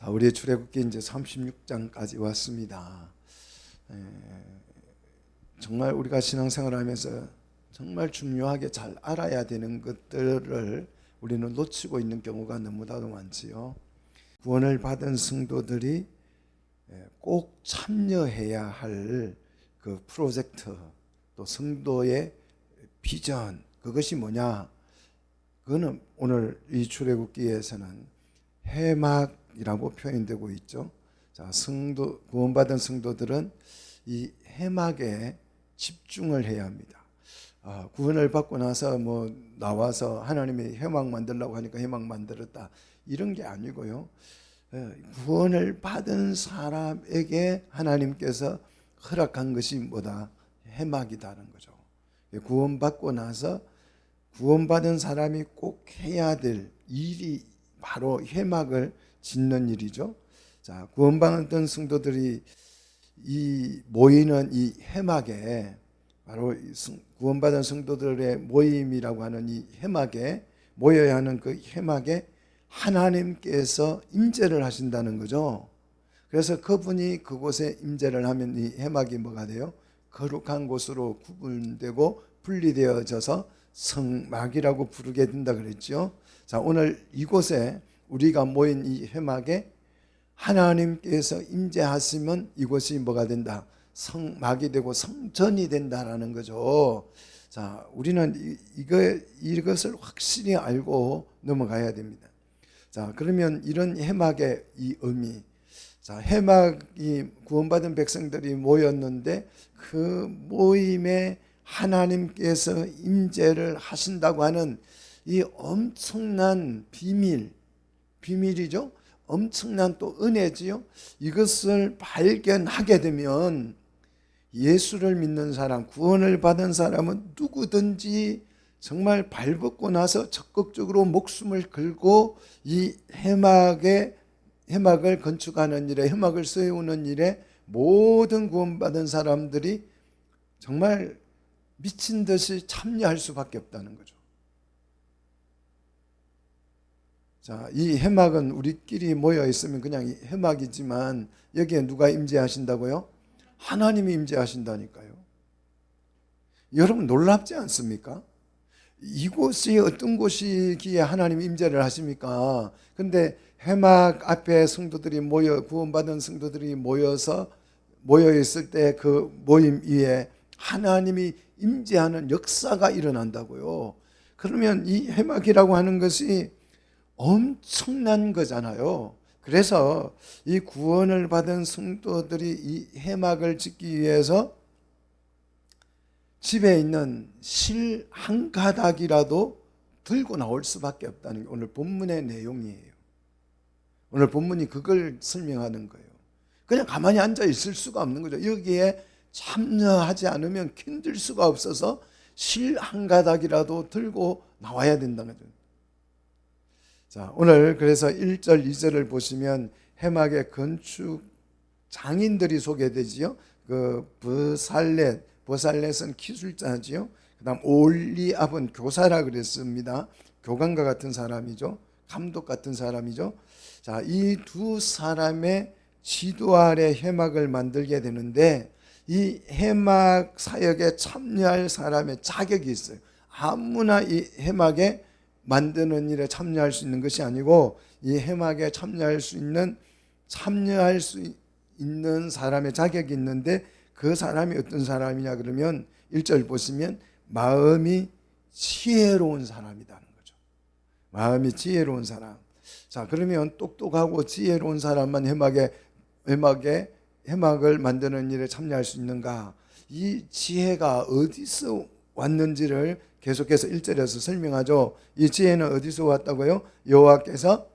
자, 우리 출애굽기 이제 36장까지 왔습니다. 정말 우리가 신앙생활하면서 정말 중요하게 잘 알아야 되는 것들을 우리는 놓치고 있는 경우가 너무나도 많지요. 구원을 받은 성도들이 꼭 참여해야 할 그 프로젝트, 또 성도의 비전, 그것이 뭐냐? 그거는 오늘 이 출애굽기에서는 회막이라고 표현되고 있죠. 자, 구원받은 성도들은 이 회막에 집중을 해야 합니다. 구원을 받고 나서 나와서 하나님이 회막 만들라고 하니까 회막 만들었다, 이런 게 아니고요. 구원을 받은 사람에게 하나님께서 허락한 것이 뭐다? 회막이다는 거죠. 구원받고 나서 구원받은 사람이 꼭 해야 될 일이 바로 회막을 짓는 일이죠. 자, 구원받은 성도들이 모이는 이 회막에, 바로 구원받은 성도들의 모임이라고 하는 이 회막에 모여야 하는 그 회막에 하나님께서 임재를 하신다는 거죠. 그래서 그분이 그곳에 임재를 하면 이 회막이 뭐가 돼요? 거룩한 곳으로 구분되고 분리되어져서 성막이라고 부르게 된다 그랬죠. 자, 오늘 이곳에 우리가 모인 이 회막에 하나님께서 임재하시면 이곳이 뭐가 된다? 성막이 되고 성전이 된다라는 거죠. 자, 우리는 이것을 확실히 알고 넘어가야 됩니다. 자, 그러면 이런 회막의 이 의미, 자, 회막이 구원받은 백성들이 모였는데 그 모임에 하나님께서 임재를 하신다고 하는 이 엄청난 비밀이죠. 엄청난 또 은혜지요. 이것을 발견하게 되면 예수를 믿는 사람, 구원을 받은 사람은 누구든지 정말 발벗고 나서 적극적으로 목숨을 걸고 이 회막을 건축하는 일에, 회막을 세우는 일에 모든 구원받은 사람들이 정말 미친 듯이 참여할 수밖에 없다는 거죠. 자, 이 회막은 우리끼리 모여 있으면 그냥 회막이지만 여기에 누가 임재하신다고요? 하나님이 임재하신다니까요. 여러분 놀랍지 않습니까? 이곳이 어떤 곳이기에 하나님이 임재를 하십니까? 근데 회막 앞에 성도들이 구원받은 성도들이 모여 있을 때 그 모임 위에 하나님이 임재하는 역사가 일어난다고요. 그러면 이 회막이라고 하는 것이 엄청난 거잖아요. 그래서 이 구원을 받은 성도들이 이 회막을 짓기 위해서 집에 있는 실 한 가닥이라도 들고 나올 수밖에 없다는 게 오늘 본문의 내용이에요. 오늘 본문이 그걸 설명하는 거예요. 그냥 가만히 앉아 있을 수가 없는 거죠. 여기에 참여하지 않으면 견딜 수가 없어서 실 한 가닥이라도 들고 나와야 된다는 거죠. 자, 오늘 그래서 1절, 2절을 보시면 회막의 건축 장인들이 소개되지요. 그 버살렛은 기술자지요. 그다음 올리압은 교사라 그랬습니다. 교관과 같은 사람이죠. 감독 같은 사람이죠. 자, 이 두 사람의 지도 아래 회막을 만들게 되는데 이 회막 사역에 참여할 사람의 자격이 있어요. 아무나 이 회막에 만드는 일에 참여할 수 있는 것이 아니고 이 회막에 참여할 수 있는 사람의 자격이 있는데 그 사람이 어떤 사람이냐 그러면 1절 보시면 마음이 지혜로운 사람이라는 거죠. 마음이 지혜로운 사람. 자, 그러면 똑똑하고 지혜로운 사람만 회막을 만드는 일에 참여할 수 있는가? 이 지혜가 어디서 왔는지를 계속해서 1절에서 설명하죠. 이 지혜는 어디서 왔다고요? 여호와께서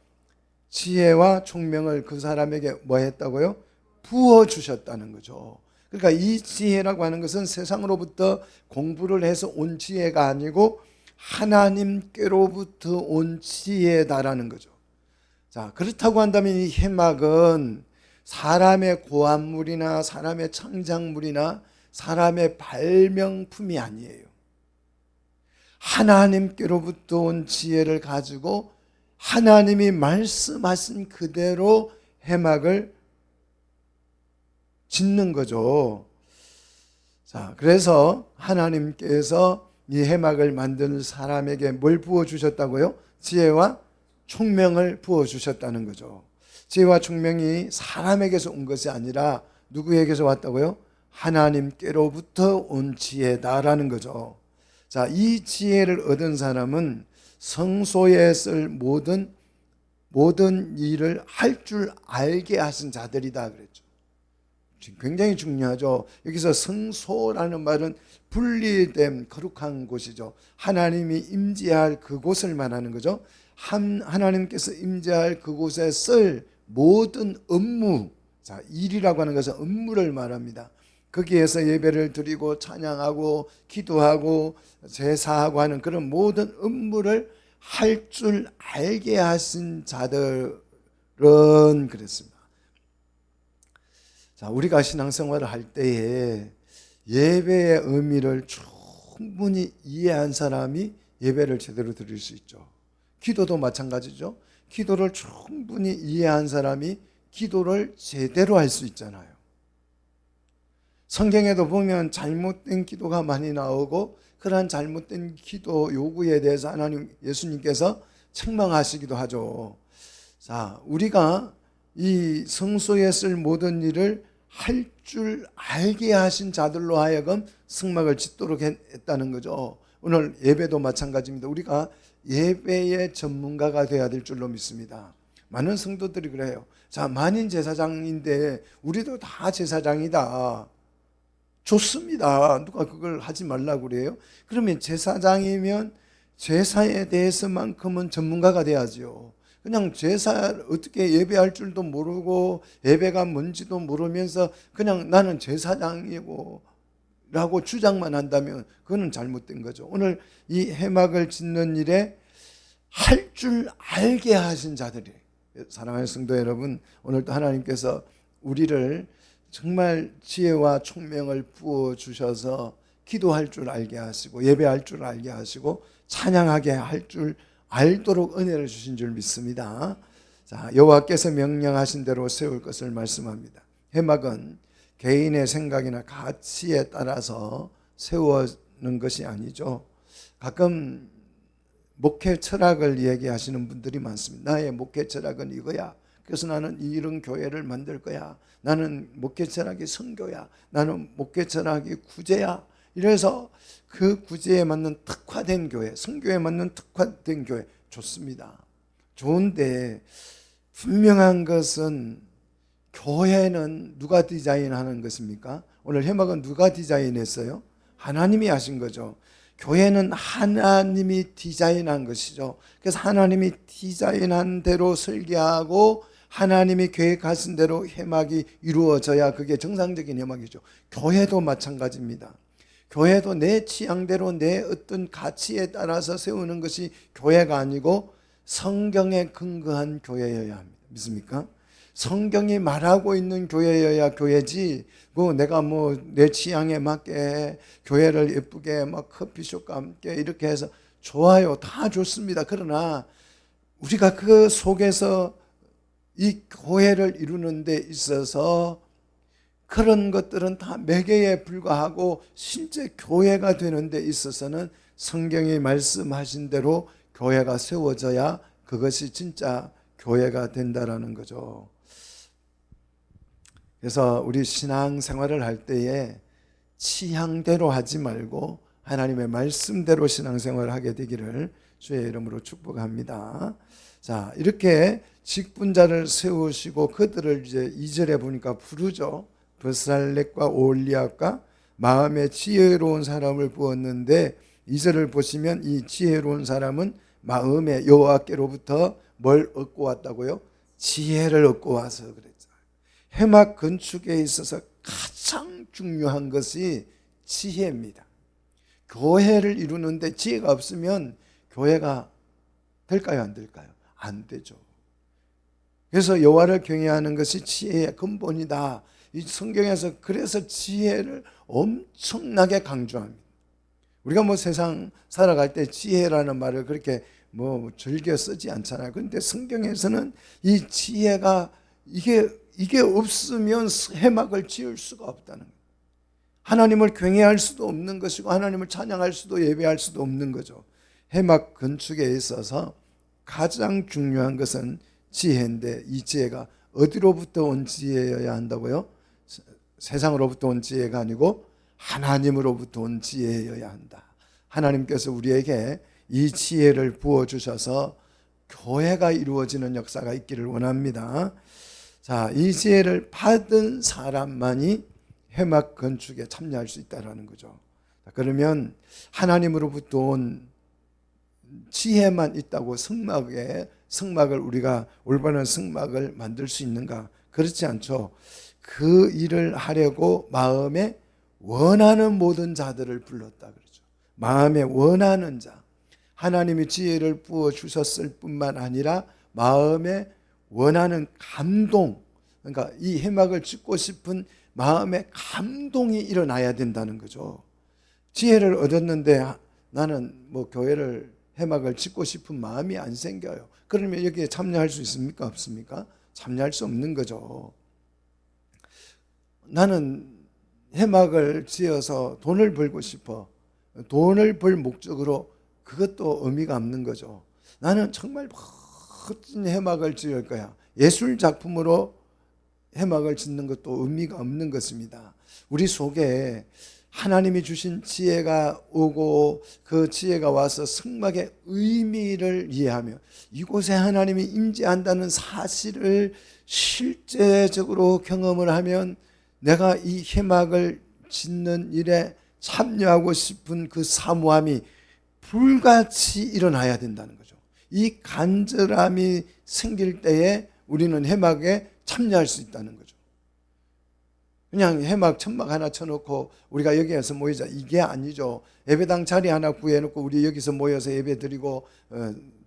지혜와 총명을 그 사람에게 뭐 했다고요? 부어주셨다는 거죠. 그러니까 이 지혜라고 하는 것은 세상으로부터 공부를 해서 온 지혜가 아니고 하나님께로부터 온 지혜다라는 거죠. 자, 그렇다고 한다면 이 회막은 사람의 고안물이나 사람의 창작물이나 사람의 발명품이 아니에요. 하나님께로부터 온 지혜를 가지고 하나님이 말씀하신 그대로 해막을 짓는 거죠. 자, 그래서 하나님께서 이 해막을 만드는 사람에게 뭘 부어주셨다고요? 지혜와 총명을 부어주셨다는 거죠. 지혜와 총명이 사람에게서 온 것이 아니라 누구에게서 왔다고요? 하나님께로부터 온 지혜다라는 거죠. 자, 이 지혜를 얻은 사람은 성소에 쓸 모든 일을 할 줄 알게 하신 자들이다 그랬죠. 굉장히 중요하죠. 여기서 성소라는 말은 분리된 거룩한 곳이죠. 하나님이 임재할 그곳을 말하는 거죠. 하나님께서 임재할 그곳에 쓸 모든 업무, 자, 일이라고 하는 것은 업무를 말합니다. 거기에서 예배를 드리고 찬양하고 기도하고 제사하고 하는 그런 모든 업무를 할 줄 알게 하신 자들은 그랬습니다. 자, 우리가 신앙생활을 할 때에 예배의 의미를 충분히 이해한 사람이 예배를 제대로 드릴 수 있죠. 기도도 마찬가지죠. 기도를 충분히 이해한 사람이 기도를 제대로 할 수 있잖아요. 성경에도 보면 잘못된 기도가 많이 나오고 그러한 잘못된 기도 요구에 대해서 예수님께서 책망하시기도 하죠. 자, 우리가 이 성소에 쓸 모든 일을 할 줄 알게 하신 자들로 하여금 성막을 짓도록 했다는 거죠. 오늘 예배도 마찬가지입니다. 우리가 예배의 전문가가 되어야 될 줄로 믿습니다. 많은 성도들이 그래요. 자, 만인 제사장인데 우리도 다 제사장이다. 좋습니다. 누가 그걸 하지 말라고 그래요? 그러면 제사장이면 제사에 대해서만큼은 전문가가 돼야죠. 그냥 제사를 어떻게 예배할 줄도 모르고 예배가 뭔지도 모르면서 그냥 나는 제사장이고 라고 주장만 한다면 그거는 잘못된 거죠. 오늘 이 해막을 짓는 일에 할 줄 알게 하신 자들이, 사랑하는 성도 여러분, 오늘도 하나님께서 우리를 정말 지혜와 총명을 부어주셔서 기도할 줄 알게 하시고 예배할 줄 알게 하시고 찬양하게 할 줄 알도록 은혜를 주신 줄 믿습니다. 자, 여호와께서 명령하신 대로 세울 것을 말씀합니다. 해막은 개인의 생각이나 가치에 따라서 세우는 것이 아니죠. 가끔 목회 철학을 얘기하시는 분들이 많습니다. 나의 목회 철학은 이거야. 그래서 나는 이런 교회를 만들 거야. 나는 목회 철학이 선교야. 나는 목회 철학이 구제야. 이래서 그 구제에 맞는 특화된 교회, 선교에 맞는 특화된 교회 좋습니다. 좋은데 분명한 것은 교회는 누가 디자인하는 것입니까? 오늘 해막은 누가 디자인했어요? 하나님이 하신 거죠. 교회는 하나님이 디자인한 것이죠. 그래서 하나님이 디자인한 대로 설계하고 하나님이 계획하신 대로 해막이 이루어져야 그게 정상적인 해막이죠. 교회도 마찬가지입니다. 교회도 내 취향대로 내 어떤 가치에 따라서 세우는 것이 교회가 아니고 성경에 근거한 교회여야 합니다. 믿습니까? 성경이 말하고 있는 교회여야 교회지, 내가 내 취향에 맞게 교회를 예쁘게 막 커피숍과 함께 이렇게 해서 좋아요. 다 좋습니다. 그러나 우리가 그 속에서 이 교회를 이루는 데 있어서 그런 것들은 다 매개에 불과하고 실제 교회가 되는 데 있어서는 성경이 말씀하신 대로 교회가 세워져야 그것이 진짜 교회가 된다라는 거죠. 그래서 우리 신앙생활을 할 때에 취향대로 하지 말고 하나님의 말씀대로 신앙생활을 하게 되기를 주의 이름으로 축복합니다. 자, 이렇게 직분자를 세우시고 그들을 이제 2절에 보니까 부르죠. 브살렛과 오홀리압과 마음에 지혜로운 사람을 부었는데 2절을 보시면 이 지혜로운 사람은 마음에 여호와께로부터 뭘 얻고 왔다고요? 지혜를 얻고 와서 그랬죠. 해막 건축에 있어서 가장 중요한 것이 지혜입니다. 교회를 이루는데 지혜가 없으면 교회가 될까요? 안 될까요? 안 되죠. 그래서 여호와를 경외하는 것이 지혜의 근본이다. 이 성경에서 그래서 지혜를 엄청나게 강조합니다. 우리가 세상 살아갈 때 지혜라는 말을 그렇게 즐겨 쓰지 않잖아요. 그런데 성경에서는 이 지혜가 이게 없으면 해막을 지을 수가 없다는 거예요. 하나님을 경외할 수도 없는 것이고 하나님을 찬양할 수도 예배할 수도 없는 거죠. 해막 건축에 있어서 가장 중요한 것은 지혜인데, 이 지혜가 어디로부터 온 지혜여야 한다고요? 세상으로부터 온 지혜가 아니고 하나님으로부터 온 지혜여야 한다. 하나님께서 우리에게 이 지혜를 부어주셔서 교회가 이루어지는 역사가 있기를 원합니다. 자, 이 지혜를 받은 사람만이 해막 건축에 참여할 수 있다는 거죠. 그러면 하나님으로부터 온 지혜만 있다고 성막을 우리가 올바른 성막을 만들 수 있는가? 그렇지 않죠. 그 일을 하려고 마음에 원하는 모든 자들을 불렀다 그러죠. 마음에 원하는 자, 하나님이 지혜를 부어 주셨을 뿐만 아니라 마음에 원하는 감동, 그러니까 이 해막을 짓고 싶은 마음의 감동이 일어나야 된다는 거죠. 지혜를 얻었는데 나는 교회를 해막을 짓고 싶은 마음이 안 생겨요. 그러면 여기에 참여할 수 있습니까? 없습니까? 참여할 수 없는 거죠. 나는 해막을 지어서 돈을 벌고 싶어. 돈을 벌 목적으로, 그것도 의미가 없는 거죠. 나는 정말 멋진 해막을 지을 거야. 예술 작품으로 해막을 짓는 것도 의미가 없는 것입니다. 우리 속에 하나님이 주신 지혜가 오고 그 지혜가 와서 성막의 의미를 이해하며 이곳에 하나님이 임재한다는 사실을 실제적으로 경험을 하면 내가 이 해막을 짓는 일에 참여하고 싶은 그 사모함이 불같이 일어나야 된다는 거죠. 이 간절함이 생길 때에 우리는 해막에 참여할 수 있다는 거죠. 그냥 해막 천막 하나 쳐놓고 우리가 여기에서 모이자, 이게 아니죠. 예배당 자리 하나 구해놓고 우리 여기서 모여서 예배 드리고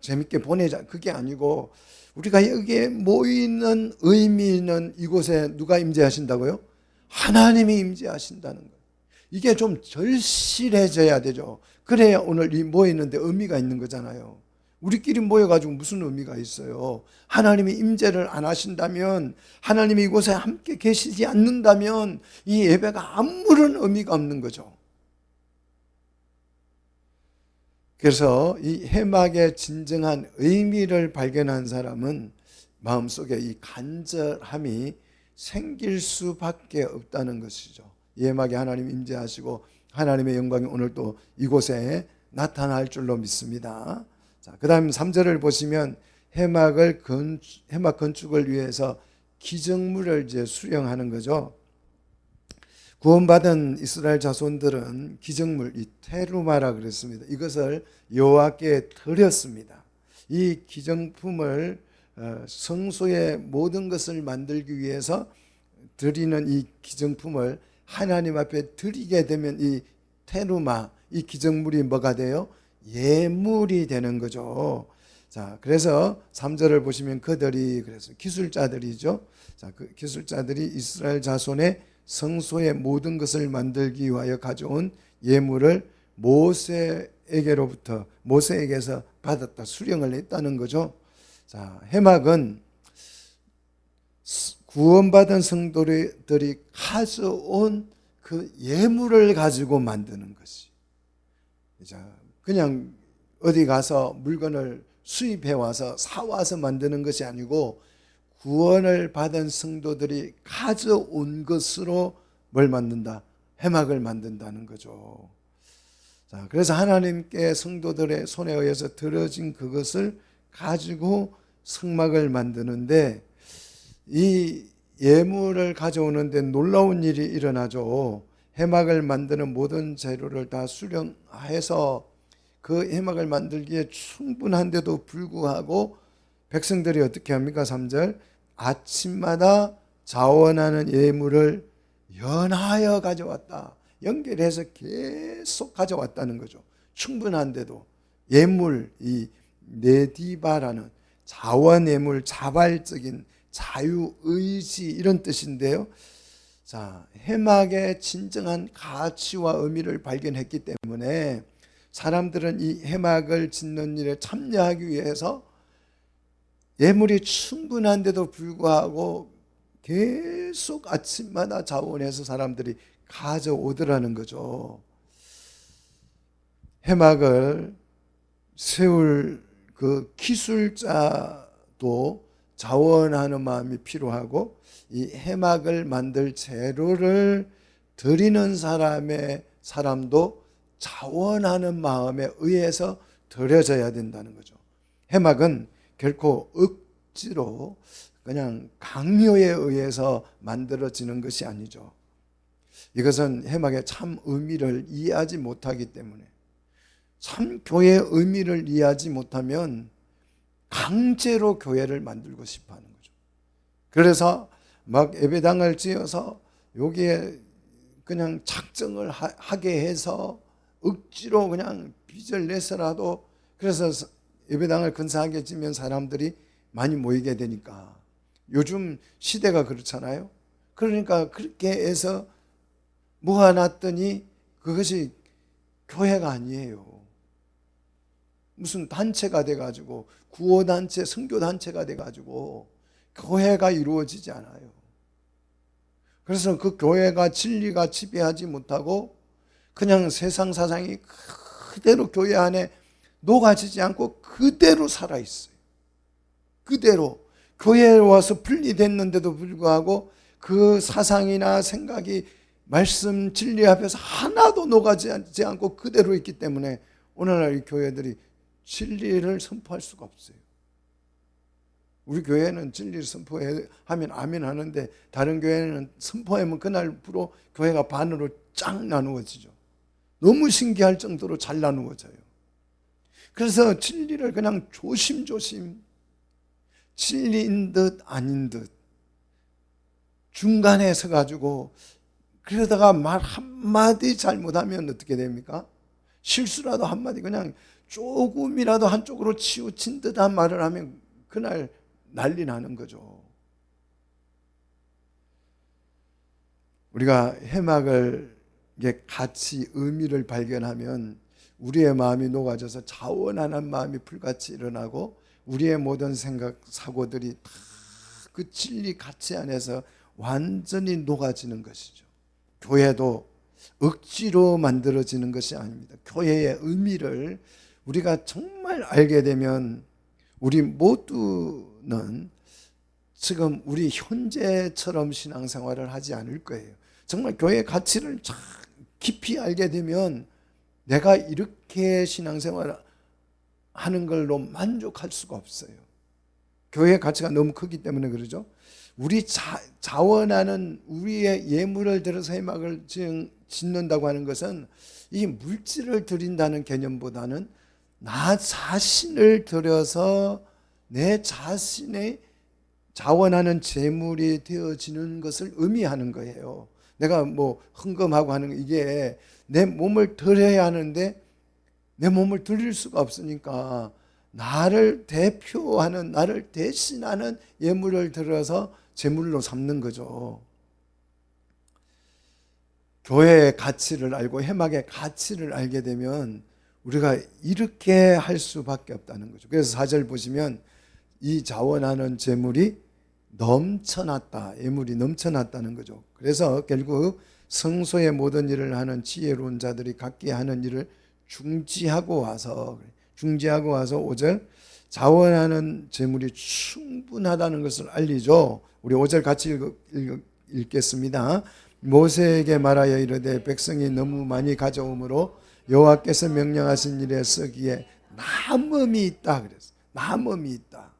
재밌게 보내자, 그게 아니고 우리가 여기에 모이는 의미는 이곳에 누가 임재하신다고요? 하나님이 임재하신다는 거예요. 이게 좀 절실해져야 되죠. 그래야 오늘 이 모이는데 의미가 있는 거잖아요. 우리끼리 모여가지고 무슨 의미가 있어요? 하나님이 임재를 안 하신다면, 하나님이 이곳에 함께 계시지 않는다면 이 예배가 아무런 의미가 없는 거죠. 그래서 이 해막의 진정한 의미를 발견한 사람은 마음속에 이 간절함이 생길 수밖에 없다는 것이죠. 이 해막에 하나님 임재하시고 하나님의 영광이 오늘 또 이곳에 나타날 줄로 믿습니다. 자, 그 다음 3절을 보시면 해막 건축을 위해서 기정물을 이제 수령하는 거죠. 구원받은 이스라엘 자손들은 기정물, 이 테루마라 그랬습니다. 이것을 여호와께 드렸습니다. 이 기정품을 성소의 모든 것을 만들기 위해서 드리는 이 기정품을 하나님 앞에 드리게 되면 이 테루마, 이 기정물이 뭐가 돼요? 예물이 되는 거죠. 자, 그래서 3절을 보시면 그들이, 그래서 기술자들이죠. 자, 그 기술자들이 이스라엘 자손의 성소의 모든 것을 만들기 위하여 가져온 예물을 모세에게서 받았다, 수령을 했다는 거죠. 자, 해막은 구원받은 성도들이 가져온 그 예물을 가지고 만드는 것이, 그냥 어디 가서 물건을 수입해 와서 사와서 만드는 것이 아니고 구원을 받은 성도들이 가져온 것으로 뭘 만든다? 해막을 만든다는 거죠. 자, 그래서 하나님께 성도들의 손에 의해서 들어진 그것을 가지고 성막을 만드는데, 이 예물을 가져오는데 놀라운 일이 일어나죠. 해막을 만드는 모든 재료를 다 수령해서 그 해막을 만들기에 충분한데도 불구하고 백성들이 어떻게 합니까? 3절, 아침마다 자원하는 예물을 연하여 가져왔다. 연결해서 계속 가져왔다는 거죠. 충분한데도. 예물, 이 네디바라는 자원 예물, 자발적인 자유의지, 이런 뜻인데요. 자, 해막의 진정한 가치와 의미를 발견했기 때문에 사람들은 이 해막을 짓는 일에 참여하기 위해서 예물이 충분한데도 불구하고 계속 아침마다 자원해서 사람들이 가져오더라는 거죠. 해막을 세울 그 기술자도 자원하는 마음이 필요하고, 이 해막을 만들 재료를 드리는 사람도 자원하는 마음에 의해서 드려져야 된다는 거죠. 해막은 결코 억지로 그냥 강요에 의해서 만들어지는 것이 아니죠. 이것은 해막의 참 의미를 이해하지 못하기 때문에, 참 교회의 의미를 이해하지 못하면 강제로 교회를 만들고 싶어 하는 거죠. 그래서 막 예배당을 지어서 여기에 그냥 작정을 하게 해서 억지로 그냥 빚을 내서라도, 그래서 예배당을 근사하게 지면 사람들이 많이 모이게 되니까, 요즘 시대가 그렇잖아요. 그러니까 그렇게 해서 모아놨더니 그것이 교회가 아니에요. 무슨 단체가 돼가지고, 구호단체, 선교단체가 돼가지고 교회가 이루어지지 않아요. 그래서 그 교회가 진리가 지배하지 못하고 그냥 세상 사상이 그대로 교회 안에 녹아지지 않고 그대로 살아있어요. 그대로 교회에 와서 분리됐는데도 불구하고 그 사상이나 생각이 말씀 진리 앞에서 하나도 녹아지지 않고 그대로 있기 때문에 오늘날 이 교회들이 진리를 선포할 수가 없어요. 우리 교회는 진리를 선포하면 아멘 하는데, 다른 교회는 선포하면 그날부로 교회가 반으로 쫙 나누어지죠. 너무 신기할 정도로 잘 나누어져요. 그래서 진리를 그냥 조심조심, 진리인 듯 아닌 듯 중간에 서가지고, 그러다가 말 한마디 잘못하면 어떻게 됩니까? 실수라도 한마디, 그냥 조금이라도 한쪽으로 치우친 듯한 말을 하면 그날 난리 나는 거죠. 우리가 해막을 가치, 의미를 발견하면 우리의 마음이 녹아져서 자원하는 마음이 불같이 일어나고, 우리의 모든 생각, 사고들이 다 그 진리 가치 안에서 완전히 녹아지는 것이죠. 교회도 억지로 만들어지는 것이 아닙니다. 교회의 의미를 우리가 정말 알게 되면 우리 모두는 지금 우리 현재처럼 신앙생활을 하지 않을 거예요. 정말 교회의 가치를 깊이 알게 되면 내가 이렇게 신앙생활을 하는 걸로 만족할 수가 없어요. 교회의 가치가 너무 크기 때문에 그러죠. 우리 자원하는, 우리의 예물을 들어서 해막을 짓는다고 하는 것은 이 물질을 드린다는 개념보다는 나 자신을 들여서 내 자신의 자원하는 재물이 되어지는 것을 의미하는 거예요. 내가 뭐 헌금하고 하는 이게 내 몸을 드려야 하는데 내 몸을 드릴 수가 없으니까 나를 대표하는, 나를 대신하는 예물을 들어서 제물로 삼는 거죠. 교회의 가치를 알고 해막의 가치를 알게 되면 우리가 이렇게 할 수밖에 없다는 거죠. 그래서 4절 보시면 이 자원하는 재물이 넘쳐났다, 예물이 넘쳐났다는 거죠. 그래서 결국 성소의 모든 일을 하는 지혜로운 자들이 각기 하는 일을 중지하고 와서 5절 자원하는 재물이 충분하다는 것을 알리죠. 우리 5절 같이 읽겠습니다. 모세에게 말하여 이르되 백성이 너무 많이 가져오므로 여호와께서 명령하신 일에 쓰기에 남음이 있다 그랬어요. 남음이 있다.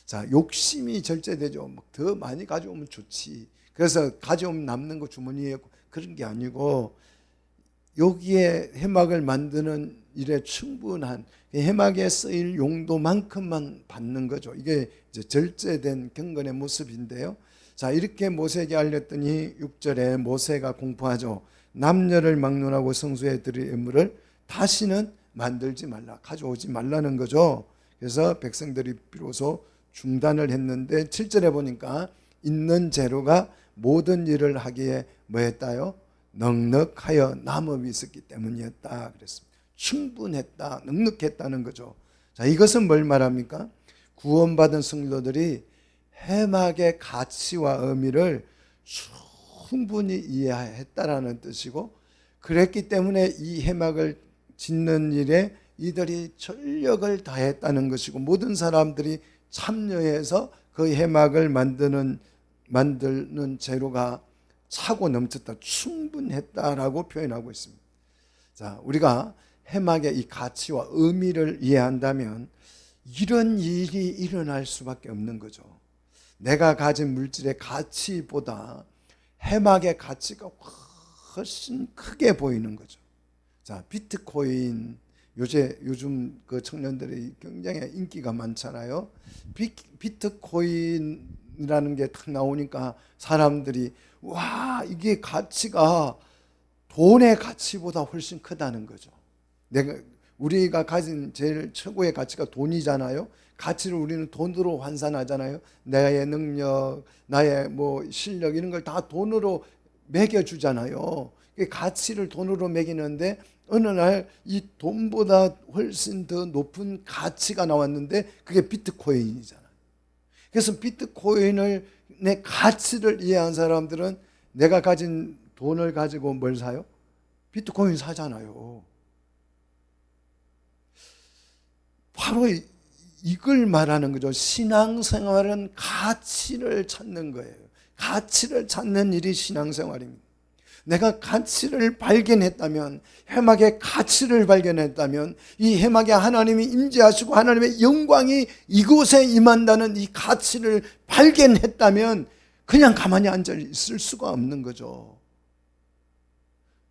자, 욕심이 절제되죠. 더 많이 가져오면 좋지. 그래서 가져오면 남는 거 주머니에 그런 게 아니고, 여기에 해막을 만드는 일에 충분한 해막에 쓰일 용도만큼만 받는 거죠. 이게 이제 절제된 경건의 모습인데요. 자, 이렇게 모세에게 알렸더니 6절에 모세가 공포하죠. 남녀를 막론하고 성소에 드릴 예물을 다시는 만들지 말라, 가져오지 말라는 거죠. 그래서 백성들이 비로소 중단을 했는데 7절에 보니까 있는 재료가 모든 일을 하기에 뭐 했다요? 넉넉하여 남음이 있었기 때문이었다 그랬습니다. 충분했다, 넉넉했다는 거죠. 자, 이것은 뭘 말합니까? 구원받은 성도들이 해막의 가치와 의미를 충분히 이해했다라는 뜻이고, 그랬기 때문에 이 해막을 짓는 일에 이들이 전력을 다했다는 것이고, 모든 사람들이 참여해서 그 해막을 만드는 재료가 차고 넘쳤다, 충분했다라고 표현하고 있습니다. 자, 우리가 해막의 이 가치와 의미를 이해한다면 이런 일이 일어날 수밖에 없는 거죠. 내가 가진 물질의 가치보다 해막의 가치가 훨씬 크게 보이는 거죠. 자, 비트코인, 요즘 그 청년들이 굉장히 인기가 많잖아요. 비트코인이라는 게 딱 나오니까 사람들이 와, 이게 가치가 돈의 가치보다 훨씬 크다는 거죠. 우리가 가진 제일 최고의 가치가 돈이잖아요. 가치를 우리는 돈으로 환산하잖아요. 나의 능력, 나의 뭐 실력 이런 걸 다 돈으로 매겨주잖아요. 가치를 돈으로 매기는데 어느 날 이 돈보다 훨씬 더 높은 가치가 나왔는데 그게 비트코인이잖아요. 그래서 비트코인을 내 가치를 이해한 사람들은 내가 가진 돈을 가지고 뭘 사요? 비트코인 사잖아요. 바로 이걸 말하는 거죠. 신앙생활은 가치를 찾는 거예요. 가치를 찾는 일이 신앙생활입니다. 내가 가치를 발견했다면, 해막의 가치를 발견했다면, 이 해막에 하나님이 임재하시고 하나님의 영광이 이곳에 임한다는 이 가치를 발견했다면 그냥 가만히 앉아 있을 수가 없는 거죠.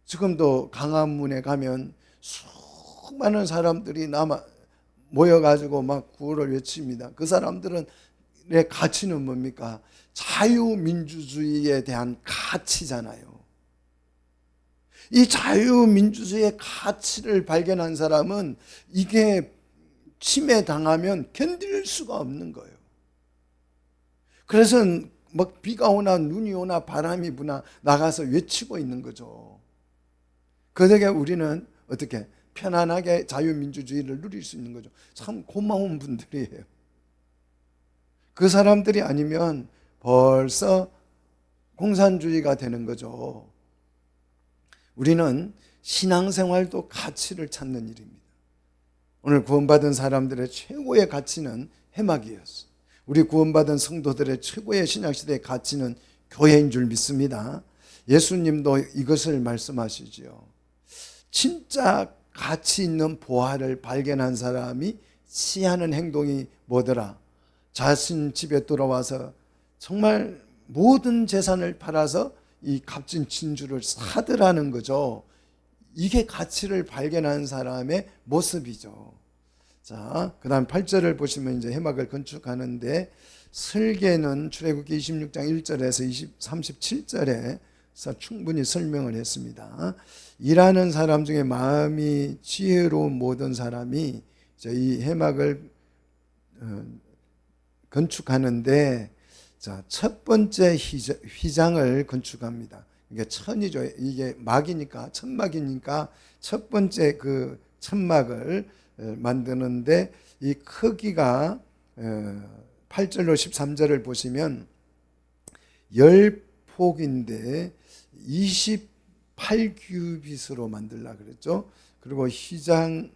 지금도 강화문에 가면 수많은 사람들이 모여가지고 막 구호를 외칩니다. 그 사람들의 가치는 뭡니까? 자유민주주의에 대한 가치잖아요. 이 자유민주주의의 가치를 발견한 사람은 이게 침해당하면 견딜 수가 없는 거예요. 그래서 막 비가 오나 눈이 오나 바람이 부나 나가서 외치고 있는 거죠. 그 덕에 우리는 어떻게 편안하게 자유민주주의를 누릴 수 있는 거죠. 참 고마운 분들이에요. 그 사람들이 아니면 벌써 공산주의가 되는 거죠. 우리는 신앙생활도 가치를 찾는 일입니다. 오늘 구원받은 사람들의 최고의 가치는 해막이었어요. 우리 구원받은 성도들의 최고의 신약시대의 가치는 교회인 줄 믿습니다. 예수님도 이것을 말씀하시지요. 진짜 가치 있는 보화를 발견한 사람이 취하는 행동이 뭐더라? 자신 집에 돌아와서 정말 모든 재산을 팔아서 이 값진 진주를 사더라는 거죠. 이게 가치를 발견한 사람의 모습이죠. 자, 그 다음 8절을 보시면 이제 해막을 건축하는데, 설계는 출애굽기 26장 1절에서 37절에서 충분히 설명을 했습니다. 일하는 사람 중에 마음이 지혜로운 모든 사람이 이 해막을 건축하는데, 자, 첫 번째 휘장을 건축합니다. 이게 천이죠. 이게 막이니까, 천막이니까 첫 번째 그 천막을 만드는데, 이 크기가 8절로 13절을 보시면 10폭인데 28규빗으로 만들라 그랬죠. 그리고 휘장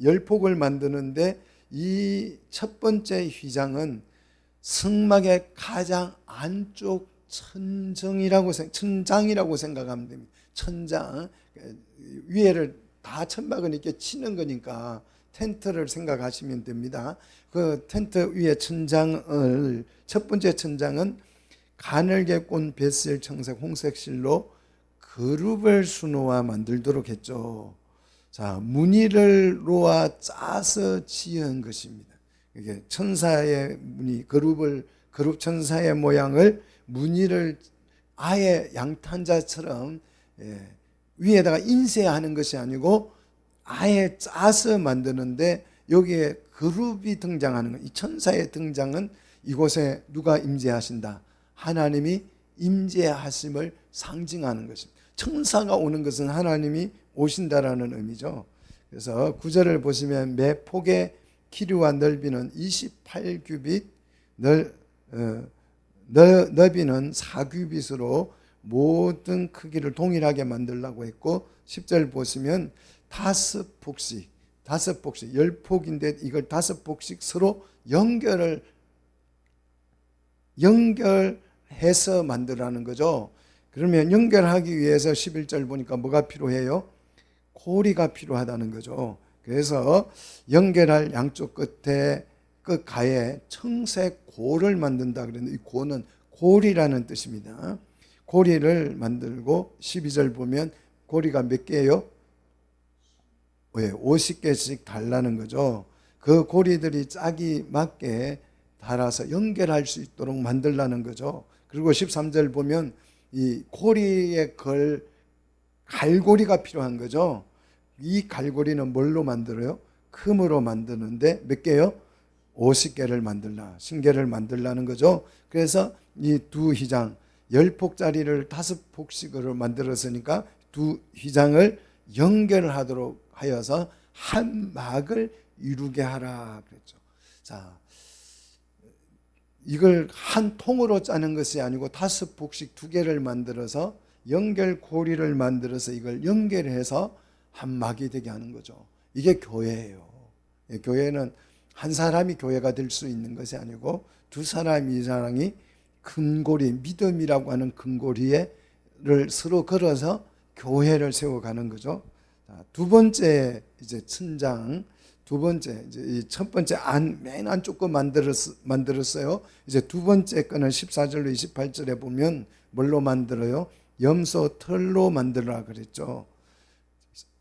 10폭을 만드는데 이 첫 번째 휘장은 성막의 가장 안쪽 천장이라고 생각하면 됩니다. 천장 위에를 다 천막은 이렇게 치는 거니까 텐트를 생각하시면 됩니다. 그 텐트 위에 천장을, 첫 번째 천장은 가늘게 꼰 벳을 청색 홍색 실로 그룹을 수놓아 만들도록 했죠. 자, 무늬를 놓아 짜서 지은 것입니다. 이게 천사의 무늬, 그룹 천사의 모양을 무늬를 아예 양탄자처럼 위에다가 인쇄하는 것이 아니고 아예 짜서 만드는데, 여기에 그룹이 등장하는 것, 이 천사의 등장은 이곳에 누가 임재하신다? 하나님이 임재하심을 상징하는 것입니다. 천사가 오는 것은 하나님이 오신다라는 의미죠. 그래서 9절을 보시면 매 폭에 길이와 넓이는 28규빗, 너비는 4규빗으로 모든 크기를 동일하게 만들라고 했고, 10절 보시면 5폭씩 10폭인데 이걸 5폭씩 서로 연결해서 만들라는 거죠. 그러면 연결하기 위해서 11절 보니까 뭐가 필요해요? 고리가 필요하다는 거죠. 그래서 연결할 양쪽 끝에 끝가에 청색고를 만든다 그랬는데, 이 고는 고리라는 뜻입니다. 고리를 만들고 12절 보면 고리가 몇 개예요? 50개씩 달라는 거죠. 그 고리들이 짝이 맞게 달아서 연결할 수 있도록 만들라는 거죠. 그리고 13절 보면 이 고리에 걸 갈고리가 필요한 거죠. 이 갈고리는 뭘로 만들어요? 금으로 만드는데 몇 개요? 50개를 만들라, 신개를 만들라는 거죠. 그래서 이 두 휘장 10폭짜리를 5폭씩으로 만들었으니까 두 휘장을 연결하도록 하여서 한 막을 이루게 하라 그랬죠. 자, 이걸 한 통으로 짜는 것이 아니고 5폭씩 2개를 만들어서 연결 고리를 만들어서 이걸 연결해서 한 막이 되게 하는 거죠. 이게 교회예요. 교회는 한 사람이 교회가 될 수 있는 것이 아니고 두 사람 이상이 금고리, 믿음이라고 하는 금고리를 서로 걸어서 교회를 세워가는 거죠. 두 번째 이제 천장, 두 번째 이제 첫 번째 맨 안쪽 거 만들었어요. 이제 두 번째 거는 14절로 28절에 보면 뭘로 만들어요? 염소 털로 만들라 그랬죠.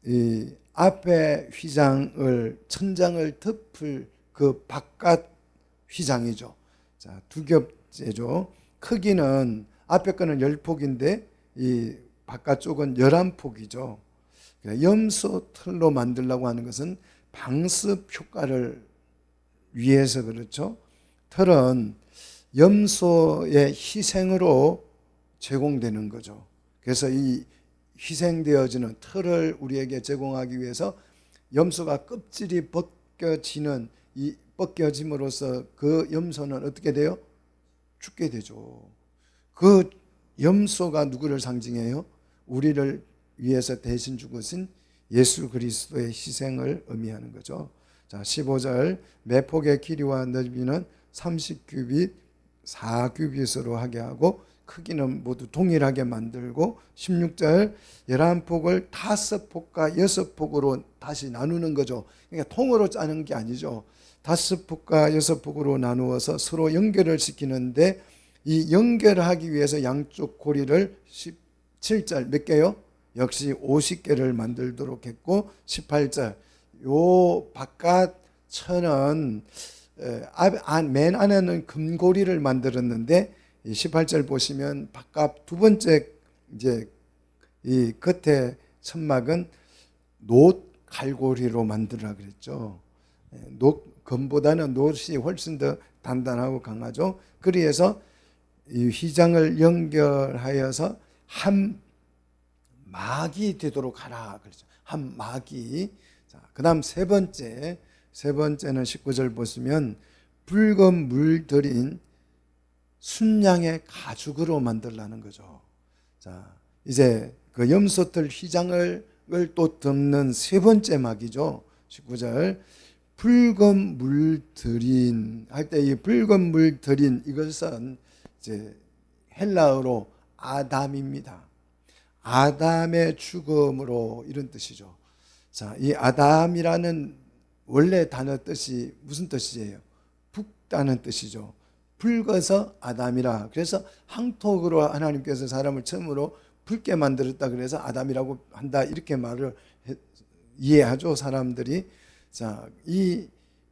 이 앞에 휘장을, 천장을 덮을 그 바깥 휘장이죠. 자, 두 겹째죠. 크기는 앞에 거는 10폭인데 이 바깥쪽은 11폭이죠. 염소 털로 만들려고 하는 것은 방습 효과를 위해서 그렇죠. 털은 염소의 희생으로 제공되는 거죠. 그래서 이 희생되어지는 털을 우리에게 제공하기 위해서 염소가 껍질이 벗겨짐으로써 그 염소는 어떻게 돼요? 죽게 되죠. 그 염소가 누구를 상징해요? 우리를 위해서 대신 죽으신 예수 그리스도의 희생을 의미하는 거죠. 자, 15절 매폭의 길이와 넓이는 30규빗, 4규빗으로 하게 하고 크기는 모두 동일하게 만들고 16절 11폭을 5폭과 6폭으로 다시 나누는 거죠. 그러니까 통으로 짜는 게 아니죠. 5폭과 6폭으로 나누어서 서로 연결을 시키는데 이 연결하기 위해서 양쪽 고리를 17절 몇 개요? 역시 50개를 만들도록 했고 18절 요 바깥 천은 맨 안에는 금고리를 만들었는데 18절 보시면 바깥 두 번째 이제 이 겉에 천막은 놋 갈고리로 만들라 그랬죠. 금보다는 놋이 훨씬 더 단단하고 강하죠. 그래서 이 휘장을 연결하여서 한 막이 되도록 하라 그랬죠. 한 막이. 자, 그다음 세 번째는 19절 보시면 붉은 물 들인 순양의 가죽으로 만들라는 거죠. 자, 이제 그 염소털 휘장을 또 덮는 세 번째 막이죠. 19절 붉은 물 들인 할 때 이 붉은 물 들인 이것은 이제 헬라어로 아담입니다. 아담의 죽음으로 이런 뜻이죠. 자, 이 아담이라는 원래 단어 뜻이 무슨 뜻이에요? 붉다는 뜻이죠. 붉어서 아담이라. 그래서 항톡으로 하나님께서 사람을 처음으로 붉게 만들었다 그래서 아담이라고 한다 이렇게 말을 이해하죠, 사람들이. 자, 이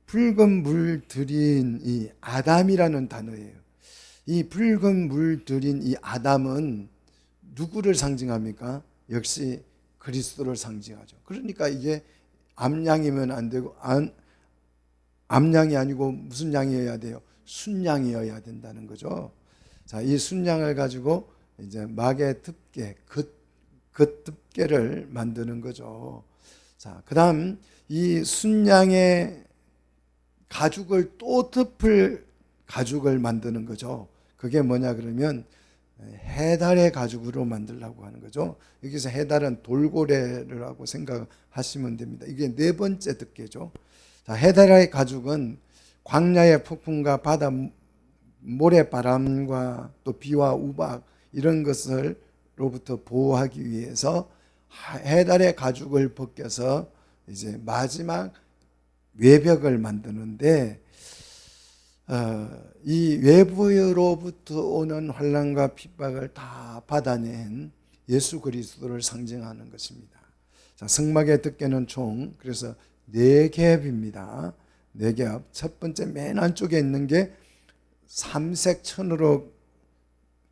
붉은 물 들인 이 아담이라는 단어예요. 이 붉은 물 들인 이 아담은 누구를 상징합니까? 역시 그리스도를 상징하죠. 그러니까 이게 암양이면 안 되고 암양이 아니고 무슨 양이어야 돼요? 순양이어야 된다는 거죠. 자, 이 순양을 가지고 이제 막의 덮개, 겉덮개를 만드는 거죠. 자, 그다음 이 순양의 가죽을 또 덮을 가죽을 만드는 거죠. 그게 뭐냐 그러면 해달의 가죽으로 만들려고 하는 거죠. 여기서 해달은 돌고래라고 생각하시면 됩니다. 이게 네 번째 덮개죠. 자, 해달의 가죽은 광야의 폭풍과 바다 모래바람과 또 비와 우박 이런 것을로부터 보호하기 위해서 해달의 가죽을 벗겨서 이제 마지막 외벽을 만드는데 이 외부로부터 오는 환난과 핍박을 다 받아낸 예수 그리스도를 상징하는 것입니다. 자, 성막의 덮개는 총 그래서 4겹입니다. 4겹. 첫 번째 맨 안쪽에 있는 게 삼색 천으로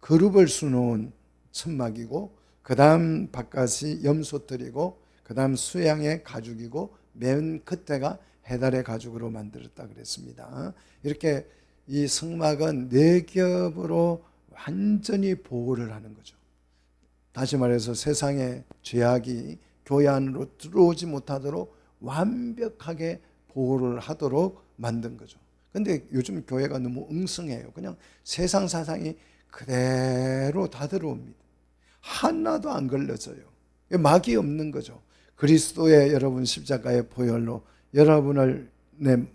그룹을 수놓은 천막이고, 그 다음 바깥이 염소털이고, 그 다음 수양의 가죽이고, 맨 끝에가 해달의 가죽으로 만들었다 그랬습니다. 이렇게 이 성막은 4겹으로 완전히 보호를 하는 거죠. 다시 말해서 세상의 죄악이 교회 안으로 들어오지 못하도록 완벽하게 보호를 하도록 만든 거죠. 근데 요즘 교회가 너무 엉성해요. 그냥 세상 사상이 그대로 다 들어옵니다. 하나도 안 걸려져요. 막이 없는 거죠. 그리스도의 여러분 십자가의 보혈로 여러분을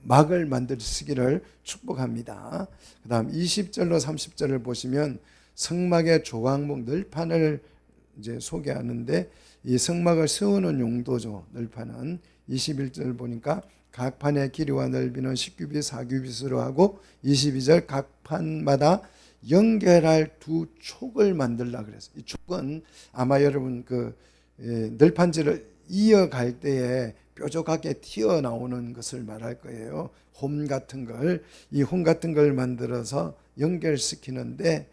막을 만드시기를 축복합니다. 그 다음 20절로 30절을 보시면 성막의 조각목 널판을 이제 소개하는데, 이 성막을 세우는 용도죠. 널판은 21절 보니까 각 판의 길이와 넓이는 10규빗 4규빗으로 하고, 22절 각 판마다 연결할 2촉을 만들라 그랬어요. 이 촉은 아마 여러분 그 널판지를 이어갈 때에 뾰족하게 튀어나오는 것을 말할 거예요. 홈 같은 걸, 이 홈 같은 걸 만들어서 연결시키는데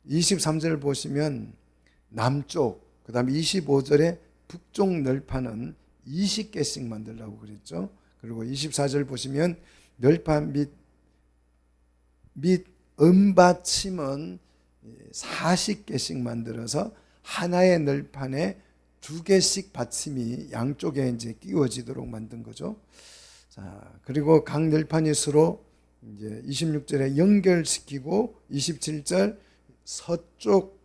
23절 보시면 남쪽, 그 다음에 25절에 북쪽 널판은 20개씩 만들라고 그랬죠. 그리고 24절 보시면 널판 및 은받침은 40개씩 만들어서 하나의 널판에 2개씩 받침이 양쪽에 이제 끼워지도록 만든 거죠. 자, 그리고 각 널판이 서로 이제 26절에 연결시키고, 27절 서쪽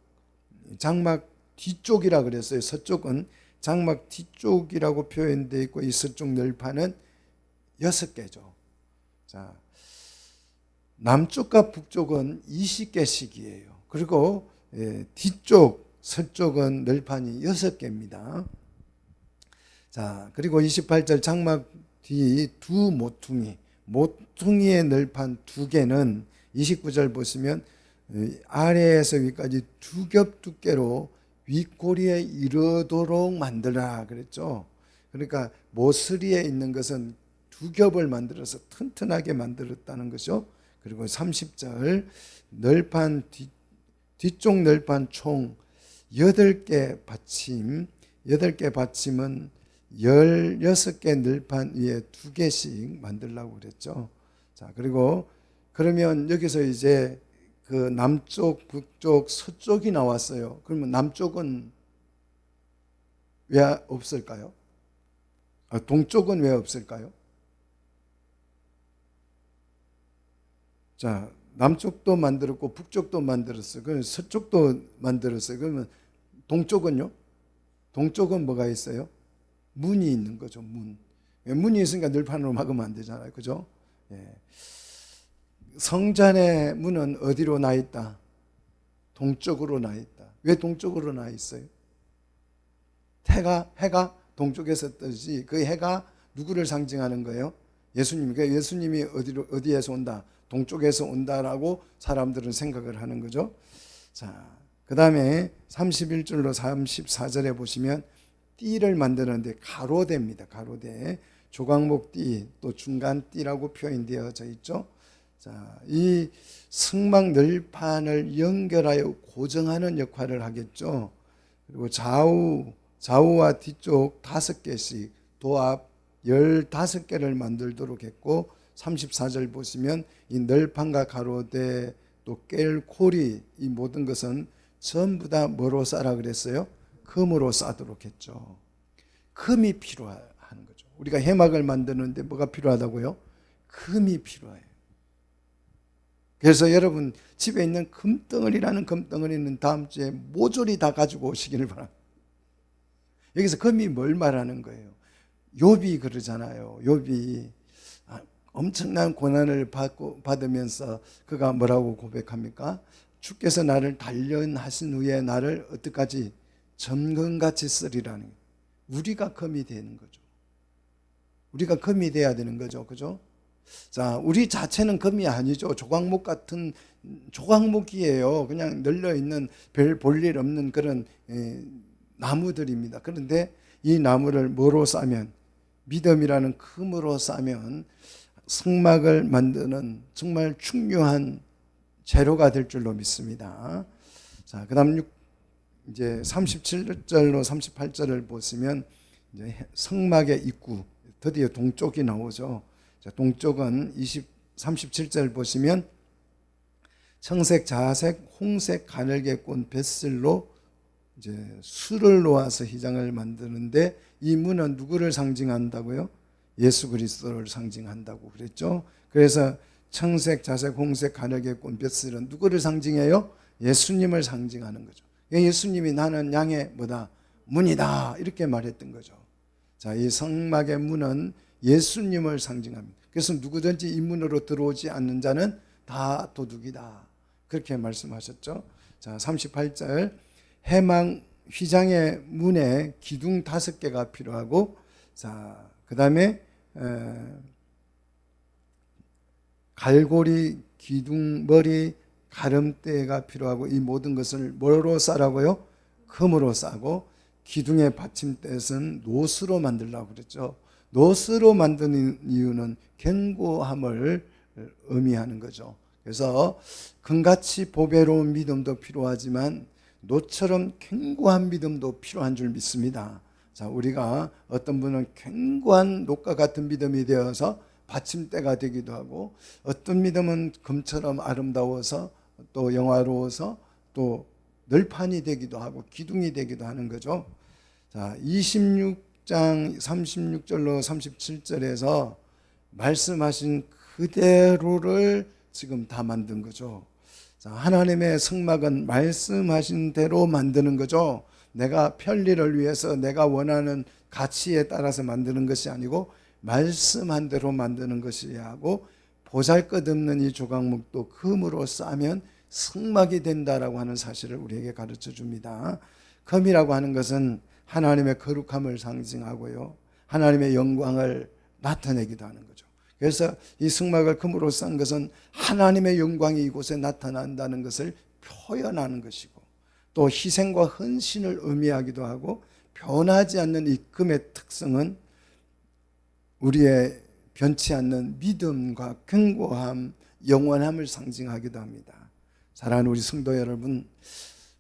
장막 뒤쪽이라 그랬어요. 서쪽은 장막 뒤쪽이라고 표현되어 있고, 이 서쪽 널판은 6개죠. 자, 남쪽과 북쪽은 20개씩이에요. 그리고 뒤쪽 서쪽은 널판이 6개입니다. 자, 그리고 28절 장막 뒤 2모퉁이, 모퉁이의 널판 2개는 29절 보시면 아래에서 위까지 2겹 두께로 윗꼬리에 이르도록 만들라 그랬죠. 그러니까 모서리에 있는 것은 2겹을 만들어서 튼튼하게 만들었다는 것이죠. 그리고 30절 널판 뒤쪽 널판 총 8개 받침, 8개 받침은 16개 널판 위에 2개씩 만들라고 그랬죠. 자, 그리고 그러면 여기서 이제 그 남쪽, 북쪽, 서쪽이 나왔어요. 그러면 남쪽은 왜 없을까요? 동쪽은 왜 없을까요? 자, 남쪽도 만들었고 북쪽도 만들었어요. 그러면 서쪽도 만들었어요. 그러면 동쪽은요? 동쪽은 뭐가 있어요? 문이 있는 거죠. 문이 있으니까 널판으로 막으면 안 되잖아요. 그죠? 예. 성전의 문은 어디로 나 있다? 동쪽으로 나 있다. 왜 동쪽으로 나 있어요? 해가 동쪽에서 뜨지. 그 해가 누구를 상징하는 거예요? 예수님. 예수님이 어디에서 온다? 동쪽에서 온다라고 사람들은 생각을 하는 거죠. 자, 그 다음에 31절로 34절에 보시면 띠를 만드는데 가로대입니다. 가로대. 조각목 띠, 또 중간 띠라고 표현되어져 있죠. 자, 이 성막 널판을 연결하여 고정하는 역할을 하겠죠. 그리고 좌우와 뒤쪽 5개씩 도합 15개를 만들도록 했고, 34절 보시면 이 널판과 가로대 또 깰코리 이 모든 것은 전부 다 뭐로 싸라 그랬어요? 금으로 싸도록 했죠. 금이 필요한 거죠. 우리가 해막을 만드는데 뭐가 필요하다고요? 금이 필요해요. 그래서 여러분 집에 있는 금덩어리라는 금덩어리는 다음 주에 모조리 다 가지고 오시기를 바랍니다. 여기서 금이 뭘 말하는 거예요? 욥이 그러잖아요. 욥이 엄청난 고난을 받으면서 그가 뭐라고 고백합니까? 주께서 나를 단련하신 후에 나를 어떡하지? 점검같이 쓰리라는 거예요. 우리가 금이 되는 거죠. 우리가 금이 돼야 되는 거죠. 그죠? 자, 우리 자체는 금이 아니죠. 조각목 같은 조각목이에요. 그냥 널려있는 별 볼일 없는 그런 나무들입니다. 그런데 이 나무를 뭐로 싸면, 믿음이라는 금으로 싸면 성막을 만드는 정말 중요한 재료가 될 줄로 믿습니다. 자, 그다음 이제 37절로 38절을 보시면 이제 성막의 입구, 드디어 동쪽이 나오죠. 자, 동쪽은 37절 보시면 청색, 자색, 홍색, 가늘게 꼰 뱃슬로 이제 술을 놓아서 휘장을 만드는데 이 문은 누구를 상징한다고요? 예수 그리스도를 상징한다고 그랬죠. 그래서 청색, 자색, 홍색, 가늘게 꼰 뱃슬은 누구를 상징해요? 예수님을 상징하는 거죠. 예수님이 나는 양의 뭐다? 문이다. 이렇게 말했던 거죠. 자, 이 성막의 문은 예수님을 상징합니다. 그래서 누구든지 이 문으로 들어오지 않는 자는 다 도둑이다. 그렇게 말씀하셨죠. 자, 38절 해망 휘장의 문에 기둥 5개가 필요하고, 자, 그 다음에 갈고리, 기둥, 머리, 가름대가 필요하고, 이 모든 것을 뭐로 싸라고요? 금으로 싸고, 기둥의 받침대는 노스로 만들라고 그랬죠. 노스로 만드는 이유는 견고함을 의미하는 거죠. 그래서 금같이 보배로운 믿음도 필요하지만 노처럼 견고한 믿음도 필요한 줄 믿습니다. 자, 우리가 어떤 분은 견고한 녹과 같은 믿음이 되어서 받침대가 되기도 하고, 어떤 믿음은 금처럼 아름다워서 또 영화로워서 또 널판이 되기도 하고 기둥이 되기도 하는 거죠. 자, 26장 36절로 37절에서 말씀하신 그대로를 지금 다 만든 거죠. 자, 하나님의 성막은 말씀하신 대로 만드는 거죠. 내가 편리를 위해서 내가 원하는 가치에 따라서 만드는 것이 아니고 말씀한 대로 만드는 것이야 하고, 보잘것없는 이 조각목도 금으로 싸면 성막이 된다라고 하는 사실을 우리에게 가르쳐 줍니다. 금이라고 하는 것은 하나님의 거룩함을 상징하고요, 하나님의 영광을 나타내기도 하는 거죠. 그래서 이 성막을 금으로 싼 것은 하나님의 영광이 이곳에 나타난다는 것을 표현하는 것이고, 또 희생과 헌신을 의미하기도 하고, 변하지 않는 이 금의 특성은 우리의 변치 않는 믿음과 견고함, 영원함을 상징하기도 합니다. 사랑하는 우리 성도 여러분,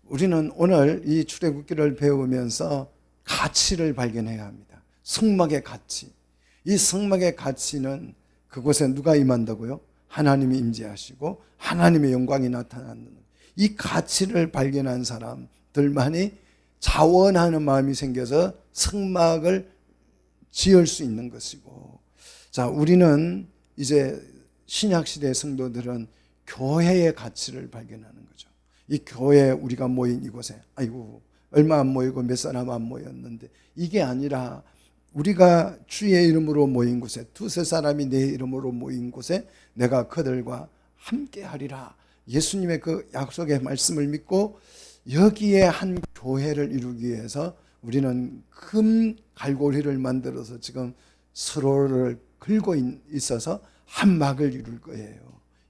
우리는 오늘 이 출애굽기를 배우면서 가치를 발견해야 합니다. 성막의 가치. 이 성막의 가치는 그곳에 누가 임한다고요? 하나님이 임재하시고 하나님의 영광이 나타나는, 이 가치를 발견한 사람들만이 자원하는 마음이 생겨서 성막을 지을 수 있는 것이고, 자, 우리는 이제 신약시대 성도들은 교회의 가치를 발견하는 거죠. 이 교회에 우리가 모인 이곳에, 아이고 얼마 안 모이고 몇 사람 안 모였는데, 이게 아니라 우리가 주의 이름으로 모인 곳에, 두세 사람이 내 이름으로 모인 곳에 내가 그들과 함께 하리라. 예수님의 그 약속의 말씀을 믿고 여기에 한 교회를 이루기 위해서 우리는 금 갈고리를 만들어서 지금 서로를 걸고 있어서 한 막을 이룰 거예요.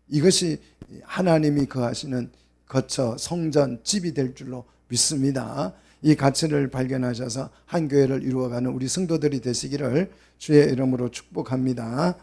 이것이 하나님이 거하시는 거처, 성전, 집이 될 줄로 믿습니다. 이 가치를 발견하셔서 한 교회를 이루어가는 우리 성도들이 되시기를 주의 이름으로 축복합니다.